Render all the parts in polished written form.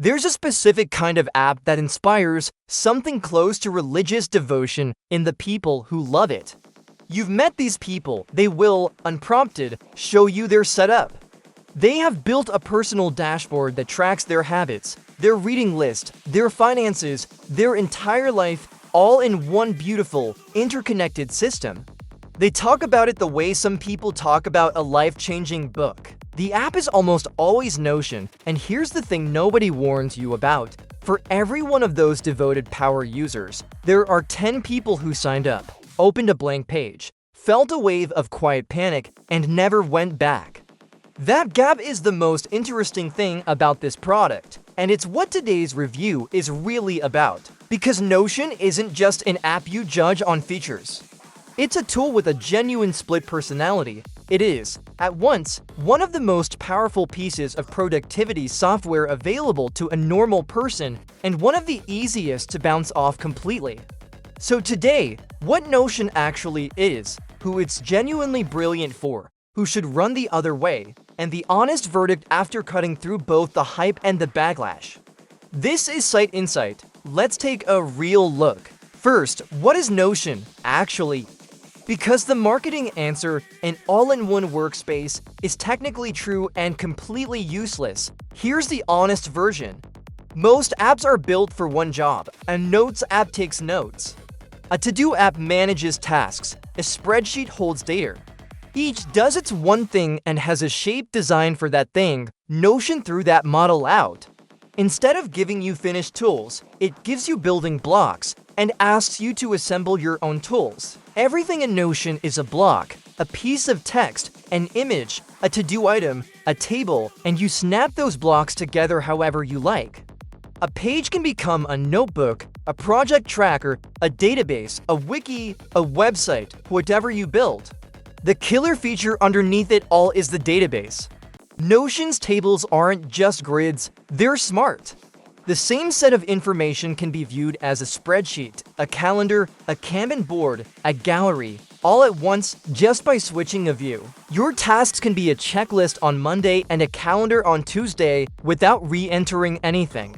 There's a specific kind of app that inspires something close to religious devotion in the people who love it. You've met these people. They will, unprompted, show you their setup. They have built a personal dashboard that tracks their habits, their reading list, their finances, their entire life, all in one beautiful, interconnected system. They talk about it the way some people talk about a life-changing book. The app is almost always Notion, and here's the thing nobody warns you about. For every one of those devoted power users, there are 10 people who signed up, opened a blank page, felt a wave of quiet panic, and never went back. That gap is the most interesting thing about this product, and it's what today's review is really about. Because Notion isn't just an app you judge on features. It's a tool with a genuine split personality. It is, at once, one of the most powerful pieces of productivity software available to a normal person and one of the easiest to bounce off completely. So today, what Notion actually is, who it's genuinely brilliant for, who should run the other way, and the honest verdict after cutting through both the hype and the backlash. This is Site Insight. Let's take a real look. First, what is Notion actually? Because the marketing answer, an all-in-one workspace, is technically true and completely useless, here's the honest version. Most apps are built for one job. A notes app takes notes. A to-do app manages tasks. A spreadsheet holds data. Each does its one thing and has a shape designed for that thing. Notion threw that model out. Instead of giving you finished tools, it gives you building blocks and asks you to assemble your own tools. Everything in Notion is a block, a piece of text, an image, a to-do item, a table, and you snap those blocks together however you like. A page can become a notebook, a project tracker, a database, a wiki, a website, whatever you build. The killer feature underneath it all is the database. Notion's tables aren't just grids, they're smart. The same set of information can be viewed as a spreadsheet, a calendar, a Kanban board, a gallery, all at once just by switching a view. Your tasks can be a checklist on Monday and a calendar on Tuesday without re-entering anything.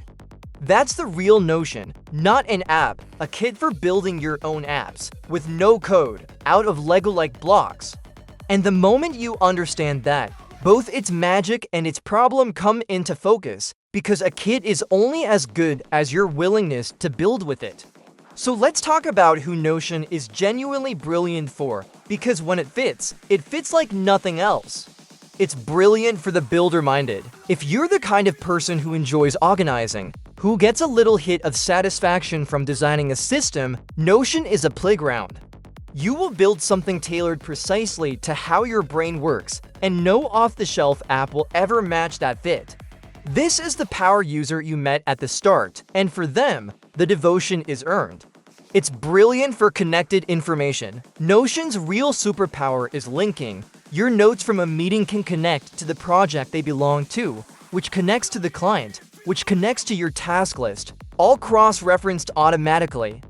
That's the real Notion, not an app, a kit for building your own apps, with no code, out of Lego-like blocks. And the moment you understand that, both its magic and its problem come into focus, because a kit is only as good as your willingness to build with it. So let's talk about who Notion is genuinely brilliant for, because when it fits like nothing else. It's brilliant for the builder-minded. If you're the kind of person who enjoys organizing, who gets a little hit of satisfaction from designing a system, Notion is a playground. You will build something tailored precisely to how your brain works, and no off-the-shelf app will ever match that fit. This is the power user you met at the start, and for them, the devotion is earned. It's brilliant for connected information. Notion's real superpower is linking. Your notes from a meeting can connect to the project they belong to, which connects to the client, which connects to your task list, all cross-referenced automatically.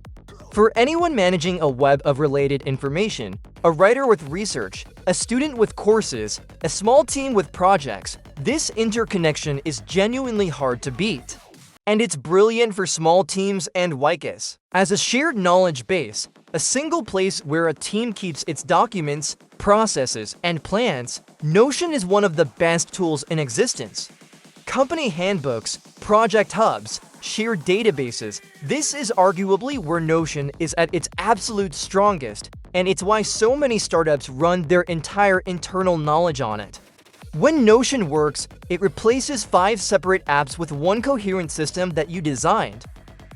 For anyone managing a web of related information, a writer with research, a student with courses, a small team with projects, this interconnection is genuinely hard to beat. And it's brilliant for small teams and wikis. As a shared knowledge base, a single place where a team keeps its documents, processes, and plans, Notion is one of the best tools in existence. Company handbooks, project hubs, shared databases, this is arguably where Notion is at its absolute strongest, and it's why so many startups run their entire internal knowledge on it. When Notion works, it replaces 5 separate apps with one coherent system that you designed.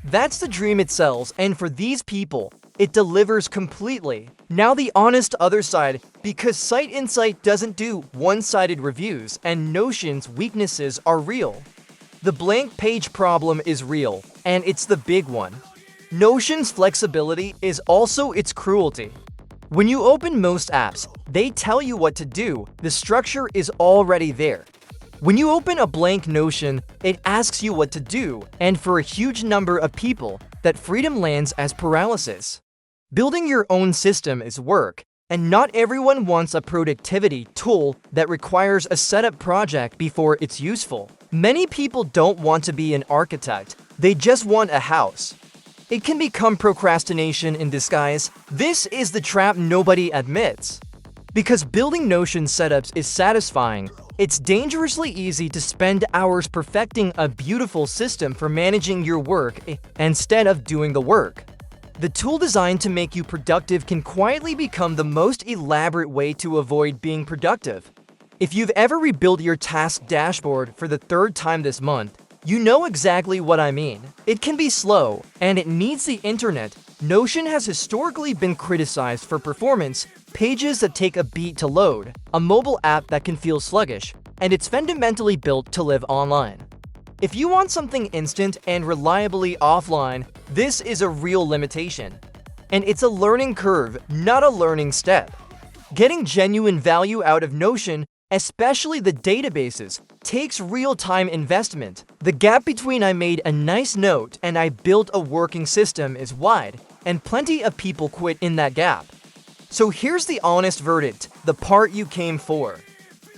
That's the dream it sells, and for these people, it delivers completely. Now the honest other side, because Site Insight doesn't do one-sided reviews and Notion's weaknesses are real. The blank page problem is real, and it's the big one. Notion's flexibility is also its cruelty. When you open most apps, they tell you what to do. The structure is already there. When you open a blank Notion, it asks you what to do, and for a huge number of people, that freedom lands as paralysis. Building your own system is work, and not everyone wants a productivity tool that requires a setup project before it's useful. Many people don't want to be an architect, they just want a house. It can become procrastination in disguise. This is the trap nobody admits. Because building Notion setups is satisfying, it's dangerously easy to spend hours perfecting a beautiful system for managing your work instead of doing the work. The tool designed to make you productive can quietly become the most elaborate way to avoid being productive. If you've ever rebuilt your task dashboard for the third time this month, you know exactly what I mean. It can be slow, and it needs the internet. Notion has historically been criticized for performance, pages that take a beat to load, a mobile app that can feel sluggish, and it's fundamentally built to live online. If you want something instant and reliably offline, this is a real limitation. And it's a learning curve, not a learning step. Getting genuine value out of Notion, especially the databases, takes real-time investment. The gap between I made a nice note and I built a working system is wide, and plenty of people quit in that gap. So here's the honest verdict, the part you came for.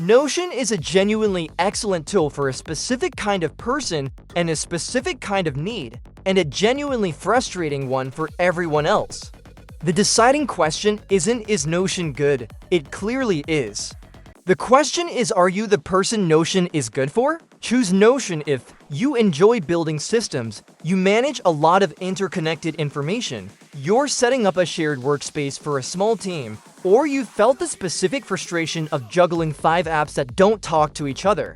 Notion is a genuinely excellent tool for a specific kind of person and a specific kind of need, and a genuinely frustrating one for everyone else. The deciding question isn't, is Notion good? It clearly is. The question is, are you the person Notion is good for? Choose Notion if you enjoy building systems, you manage a lot of interconnected information, you're setting up a shared workspace for a small team, or you felt the specific frustration of juggling 5 apps that don't talk to each other.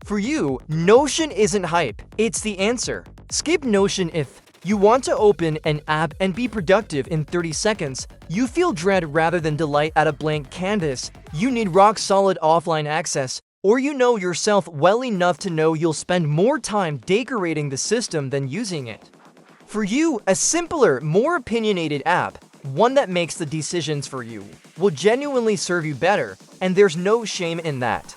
For you, Notion isn't hype, it's the answer. Skip Notion if you want to open an app and be productive in 30 seconds, you feel dread rather than delight at a blank canvas, you need rock-solid offline access, or you know yourself well enough to know you'll spend more time decorating the system than using it. For you, a simpler, more opinionated app, one that makes the decisions for you, will genuinely serve you better, and there's no shame in that.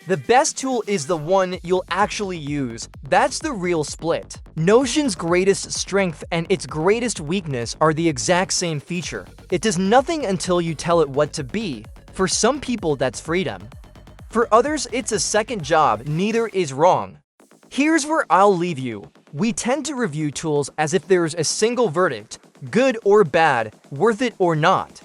The best tool is the one you'll actually use. That's the real split. Notion's greatest strength and its greatest weakness are the exact same feature. It does nothing until you tell it what to be. For some people, that's freedom. For others, it's a second job. Neither is wrong. Here's where I'll leave you. We tend to review tools as if there's a single verdict, good or bad, worth it or not.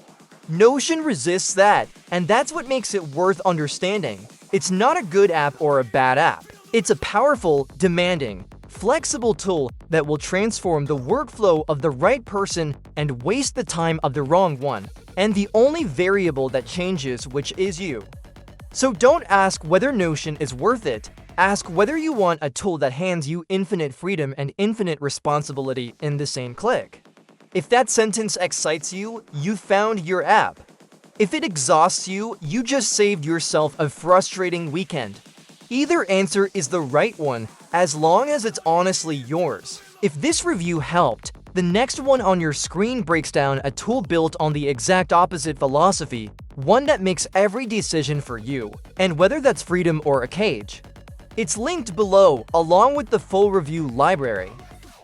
Notion resists that, and that's what makes it worth understanding. It's not a good app or a bad app. It's a powerful, demanding, flexible tool that will transform the workflow of the right person and waste the time of the wrong one. And the only variable that changes, which is you. So don't ask whether Notion is worth it. Ask whether you want a tool that hands you infinite freedom and infinite responsibility in the same click. If that sentence excites you, you found your app. If it exhausts you, you just saved yourself a frustrating weekend. Either answer is the right one, as long as it's honestly yours. If this review helped, the next one on your screen breaks down a tool built on the exact opposite philosophy, one that makes every decision for you, and whether that's freedom or a cage. It's linked below, along with the full review library.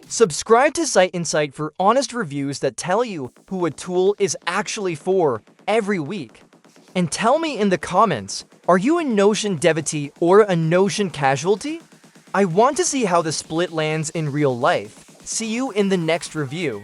Subscribe to Site Insight for honest reviews that tell you who a tool is actually for every week. And tell me in the comments, are you a Notion devotee or a Notion casualty? I want to see how the split lands in real life. See you in the next review.